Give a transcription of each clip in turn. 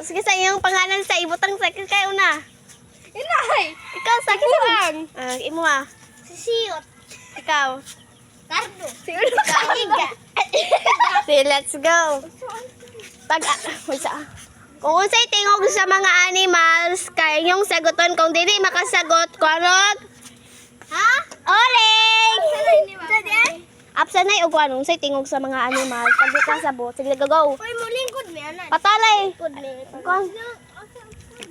sige sa iyong pangalan sa ibutang sa kayo na. Inay! Ikaw sa Buang! imo ah. Sisiyot. Ikaw. Cardo. Higa. Sige, let's go. Pag kung unsay tingog sa mga animals, kay inyong saguton kung dili makasagot, kuanog. Ha? Oling! Sadi? Apsanay og kuanong unsay tingog sa mga animals, pag di ka sabot, sige go. Uy, mo lingkod mi anan. Patalay. Lingkod mi. Kung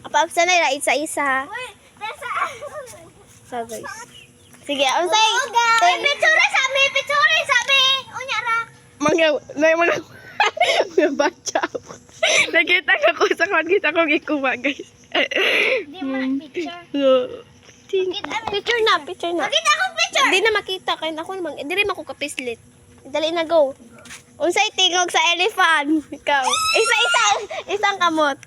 apapsanay ra isa isa. Uy, tesa. So guys. Sige, unsay Uy, pitsure sabi. Unya ra. mga mga bacha. Nakita ko sa kita ko gikuha guys. Di man picture. Picture na. Makita ko picture. Hindi na makita kay ako namang dili man ko kapislit. Dali na go. Unsay tingog sa elephant? Ikaw. Isang kamot.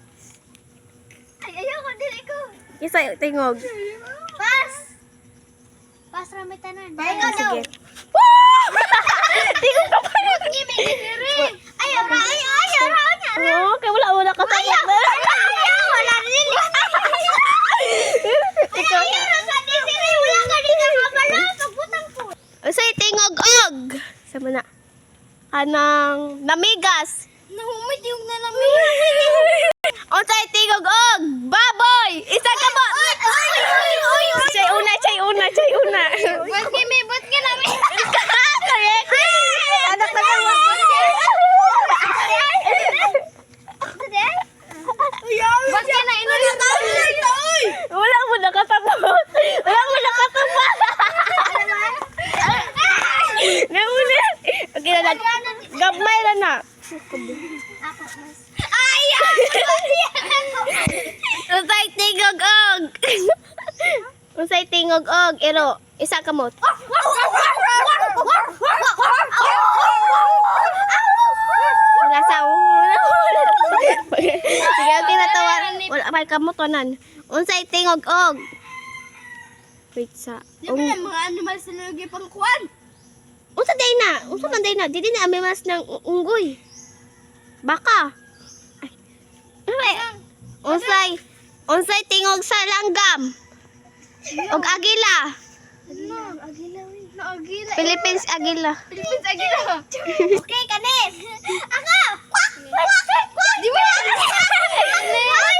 Ay, ayoko dili ko. Isa tingog. Pas. Pas ra may tanan. Bye ka daw. Sige. Tingog ka pa. Gimi diri. Ayaw ra. Oo, kay wala ka sa Wala dili. Ikaw. Ayaw ra ka diri. Wala ka dili ka bala. Pagbutang ko. Unsay tingog og? Sama na. Anang namigas. Nahumid yung nalamig. Unsay tingog og? Baboy. Isa ka mo. Chay una. Ba't ka namin? Correct. Anak na mo. Ba't ka na inulit? Wala mo nakatapos. Namuna. Okay na lang. Gabmay lang na. Unsay tingog og? Unsay tingog og? Iro, isa ka mo. Wala sa sige, okay na tawa. Wala pa kamot tanan. Unsay tingog og? Wait sa. Di ba yung mga animal sa lugi pang kuwan? Unsa day na? Unsa man day na? Dili na amimas ng unggoy. Baka. Ay. Unsay tingog sa langgam? Og agila. Ano? Agila. Agila. Philippines agila. Philippines agila. Okay, kanin. Ako! Di ba?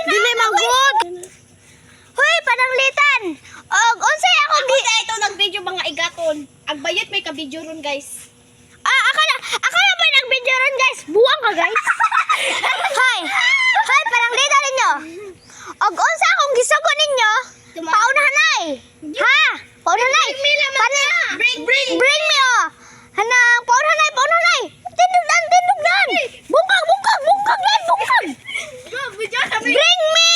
Dili manggod. Hoy, pananglitan. Og unsay akong Ito nag-video mga igaton. Agbayot may ka-video ron, guys. akala ba nag-video ron guys? Buwang ka guys. Hoy, pananglitan ninyo. Og unsa akong gisugo ninyo? Paunahan ay. Ha? Paunahan ay. Bring me oh. Hanang paunahan ay. Tindugdan. Bungkag yan. Bring me.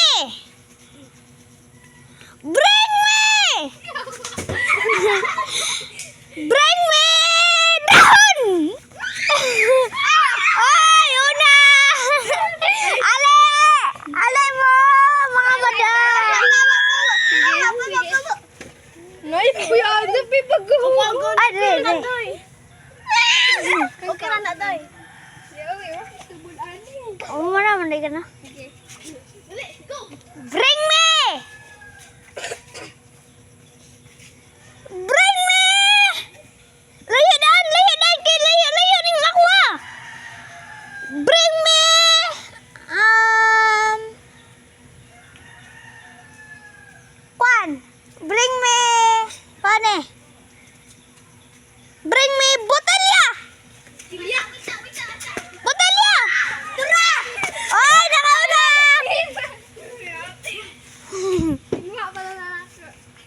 Bring me down. Ay, una. Ale mo, mga madam. Nay, kuya, ano pipag-uwagon? Ay, dili. Okay na na, Doy. Umara man ka na. Go! Bring me. Layo ning lakwa. Bring me. Kwan. Bring me. Pane. Bring me botelya. Botelya. Tara! Ay, nakauna. Nga pala na ako.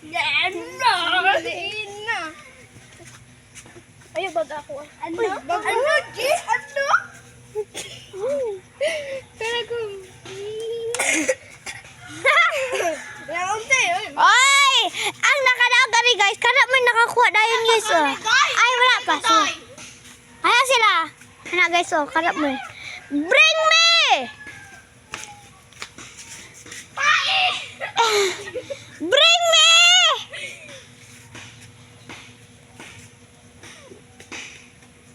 Yan na! Maliin na. Ayo bag ako. Ano? Ano? G? Ano? Talaga. Oy! Ang nakalaga ni guys, kana may nakakuha dayon guys oh. Ay wala pa. So. Ayan sila. Ana guys oh, kana mo. Bring me. Bring me.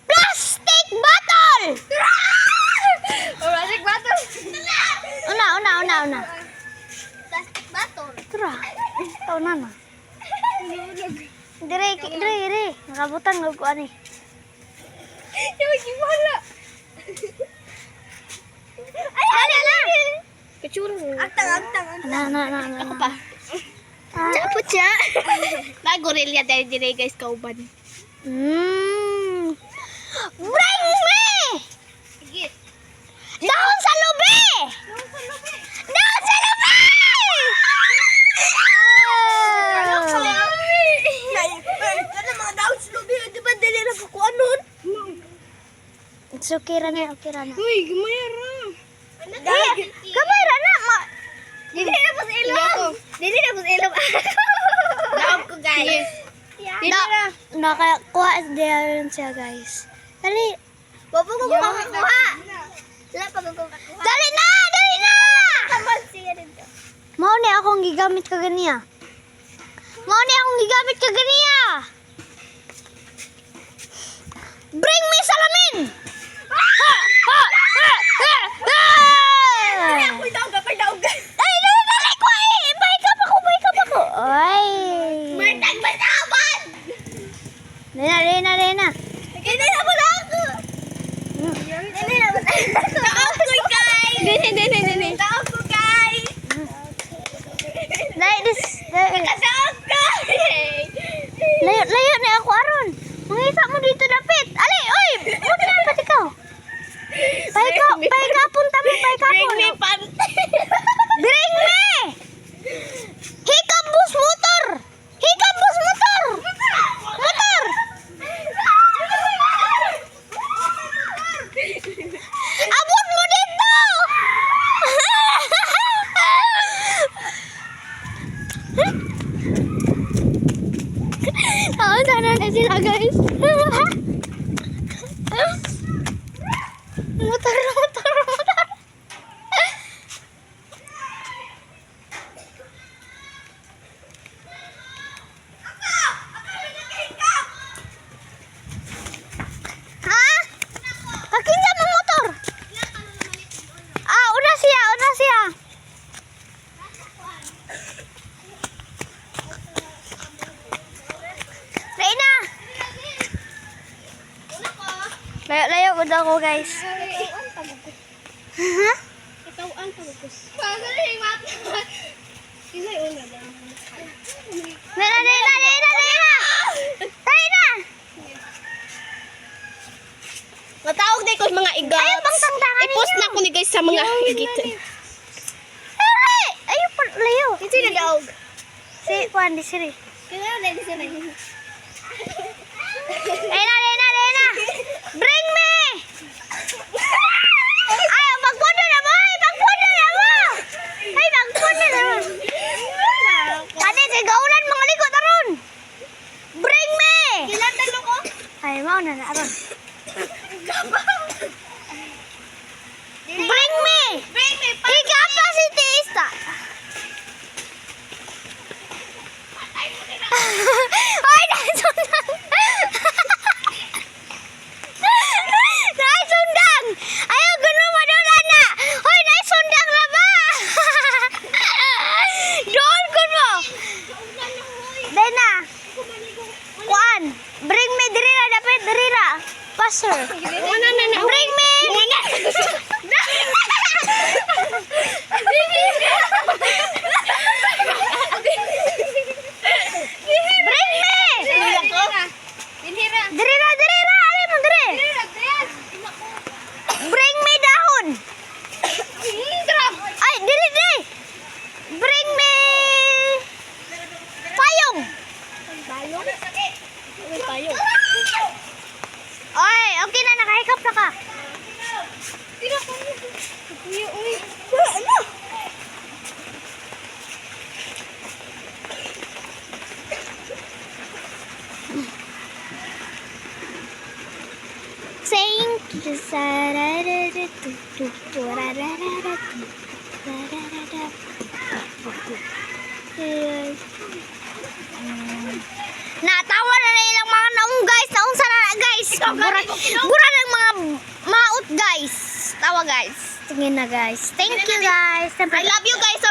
Plastic bottle. Plastic bottle. Una. una. Bato. Tara. Ikaw na. Dire. Nakabutang ko ani. Yung gimana? Dali na. Kecuru. Agtang. Na. Ako pa. Caput siya. Nagorilla dahil dire guys kauban. Bring me! Sige. Down sa lubi! Down sa lubi! Ano mga daw slubi? Di ba dali na kukuha nun? It's okay ra na. Uy, gumayara. Kamay ra na. Dili na po sa ilong. Daog ko guys. Dili na. Nakakuha din siya guys. Dali. Bobo ko makakuha. Wala pa ko makakuha. Dali na! Kamal siya dito. Mao ni akong gigamit ka ganiya. Bring me salamin! Kapay daog. Ay, dali ko eh! Bay ka pa ko! Ay! Martag mataban. Dali na. Hindi na mo lang ako. Hindi na mo. Daog ko guys. Hindi. Daog ko guys. Dali. Daog ko. Layo na ako aron. Mangita mo dito dapit. Ali, oy! Huwag na ba't ikaw? Pay punta mo. Bring me pan. Bring me! Hikabus motor! Motor! Abot mo dito! Sana na sila guys. Motor. Ha? Pakinggan mo motor. Una siya. Reina. Layo ko daw ko guys. Ha? Ikaw ang pagkus. Pagaling mat. Kisay una ba? Reina. Matawag na ko mga igat. Ayaw bang tangtangan I-post ninyo? na ko ni guys sa mga igit. Ayaw pa layo. Kasi na daog. Si Juan di sini. Kaya na di sila. Reina. Bring me. Ayaw magpuno na mo. Kani sigaulan mga likod aron. Bring me. Ilan talo ko? Ay mau na aron. Bring me. Bring me pa. Incapacity ista. Ay, nasundan. Nasundan. Ayaw guno madula na. Hoy, nasundan na ba? Doon kun mo. Dahil na. Kuan. Bring me dirira dapat dirira. Passer. Na. Bring me. Bring me. Dirira. Alin mo dire. Bring me dahon. Ay, diri. Bring me payong. Oy, okay na, nakahikap na ka. Saying natawa na na ilang mga naong guys. Naunsa na na guys. Bura ng mga maut guys. Tawa guys. Tingin na guys. Thank you guys. I love you guys so